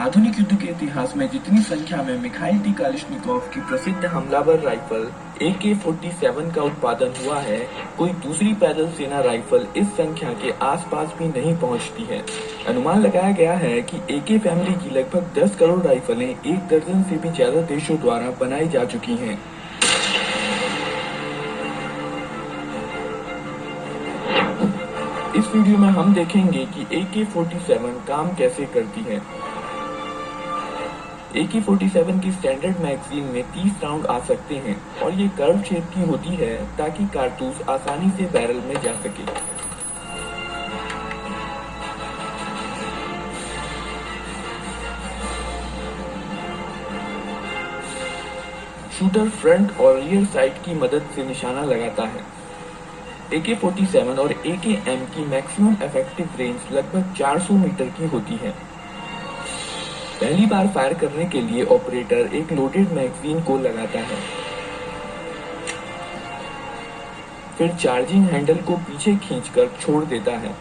आधुनिक युद्ध के इतिहास में जितनी संख्या में मिखाइल टी कालिशनिकोव की प्रसिद्ध हमलावर राइफल AK-47 का उत्पादन हुआ है, कोई दूसरी पैदल सेना राइफल इस संख्या के आसपास भी नहीं पहुंचती है। अनुमान लगाया गया है कि AK फैमिली की लगभग 10 करोड़ राइफलें 1 दर्जन से भी ज्यादा देशों द्वारा बनाई जा चुकी हैं। इस वीडियो में हम देखेंगे कि AK-47 काम कैसे करती है। AK-47 की स्टैंडर्ड मैगजीन में 30 राउंड आ सकते हैं और ये कर्व शेप की होती है ताकि कारतूस आसानी से बैरल में जा सके। शूटर फ्रंट और रियर साइड की मदद से निशाना लगाता है। AK-47 और AKM की मैक्सिमम इफेक्टिव रेंज लगभग 400 मीटर की होती है। पहली बार फायर करने के लिए ऑपरेटर एक लोडेड मैगजीन को लगाता है, फिर चार्जिंग हैंडल को पीछे खींचकर छोड़ देता है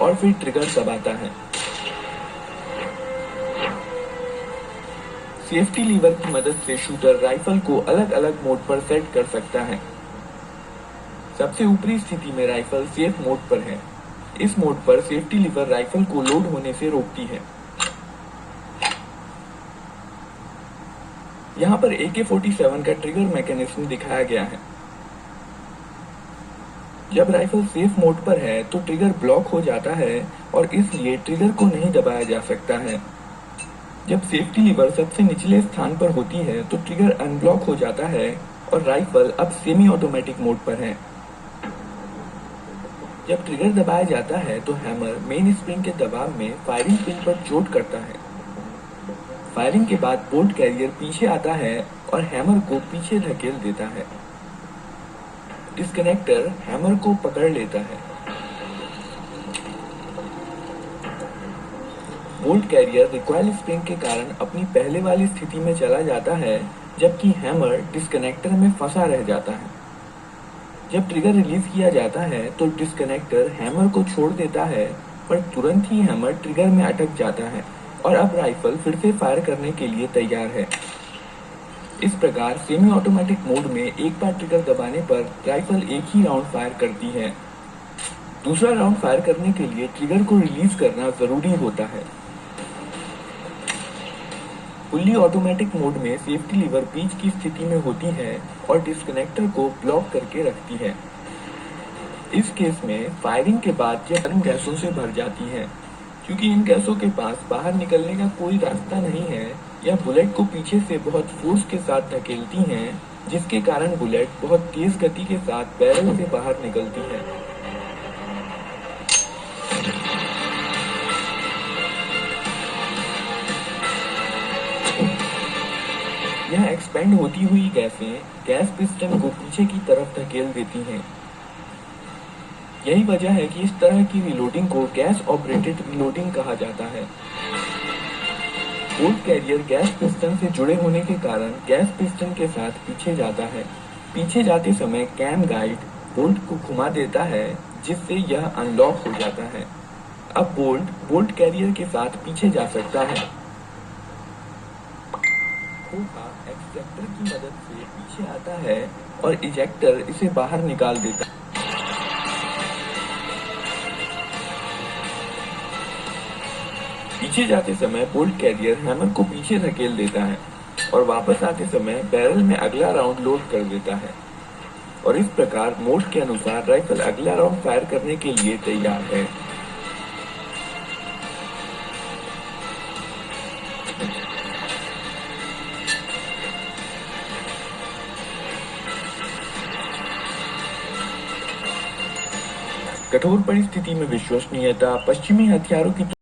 और फिर ट्रिगर दबाता है। सेफ्टी लीवर की मदद से शूटर राइफल को अलग अलग मोड पर सेट कर सकता है। सबसे ऊपरी स्थिति में राइफल सेफ मोड पर है। इस मोड पर सेफ्टी लीवर राइफल को लोड होने से रोकती है। यहाँ पर AK-47 का ट्रिगर मैकेनिज्म दिखाया गया है। जब राइफल सेफ मोड पर है तो ट्रिगर ब्लॉक हो जाता है और इसलिए ट्रिगर को नहीं दबाया जा सकता है। जब सेफ्टी लीवर सबसे निचले स्थान पर होती है तो ट्रिगर अनब्लॉक हो जाता है और राइफल अब सेमी ऑटोमेटिक मोड पर है। जब ट्रिगर दबाया जाता है तो हैमर मेन स्प्रिंग के दबाव में फायरिंग पिन पर चोट करता है। फायरिंग के बाद बोल्ट कैरियर पीछे आता है और हैमर को पीछे धकेल देता है। डिस्कनेक्टर हैमर को पकड़ लेता है। बोल्ट कैरियर रिकॉइल स्प्रिंग के कारण अपनी पहले वाली स्थिति में चला जाता है, जबकि हैमर डिस्कनेक्टर में फंसा रह जाता है। जब ट्रिगर रिलीज किया जाता है तो डिस्कनेक्टर हैमर को छोड़ देता है, पर तुरंत ही हैमर ट्रिगर में अटक जाता है और अब राइफल फिर से फायर करने के लिए तैयार है। इस प्रकार सेमी ऑटोमेटिक मोड में एक बार ट्रिगर दबाने पर राइफल एक ही राउंड फायर करती है। दूसरा राउंड फायर करने के लिए ट्रिगर को रिलीज करना जरूरी होता है। फुल्ली ऑटोमेटिक मोड में सेफ्टी लीवर बीच की स्थिति में होती है और डिस्कनेक्टर को ब्लॉक करके रखती है। इस केस में फायरिंग के बाद यह गर्म गैसों से भर जाती है। क्योंकि इन गैसों के पास बाहर निकलने का कोई रास्ता नहीं है, यह बुलेट को पीछे से बहुत फोर्स के साथ धकेलती हैं, जिसके कारण बुलेट बहुत तेज गति के साथ बैरल से बाहर निकलती है। यह एक्सपेंड होती हुई गैसें गैस पिस्टन को पीछे की तरफ धकेल देती हैं। यही वजह है कि इस तरह की रिलोडिंग को गैस ऑपरेटेड रिलोडिंग कहा जाता है। बोल्ट कैरियर गैस पिस्टन से जुड़े होने के कारण गैस पिस्टन के साथ पीछे जाता है। पीछे जाते समय कैम गाइड बोल्ट को घुमा देता है, जिससे यह अनलॉक हो जाता है। अब बोल्ट कैरियर के साथ पीछे जा सकता है। खोखा एक्सट्रैक्टर की मदद से पीछे आता है और इजेक्टर इसे बाहर निकाल देता है। पीछे जाते समय बोल्ट कैरियर हैमर को पीछे धकेल देता है और वापस आते समय बैरल में अगला राउंड लोड कर देता है और इस प्रकार मोड के अनुसार राइफल अगला राउंड फायर करने के लिए तैयार है। कठोर परिस्थिति में विश्वसनीयता पश्चिमी हथियारों की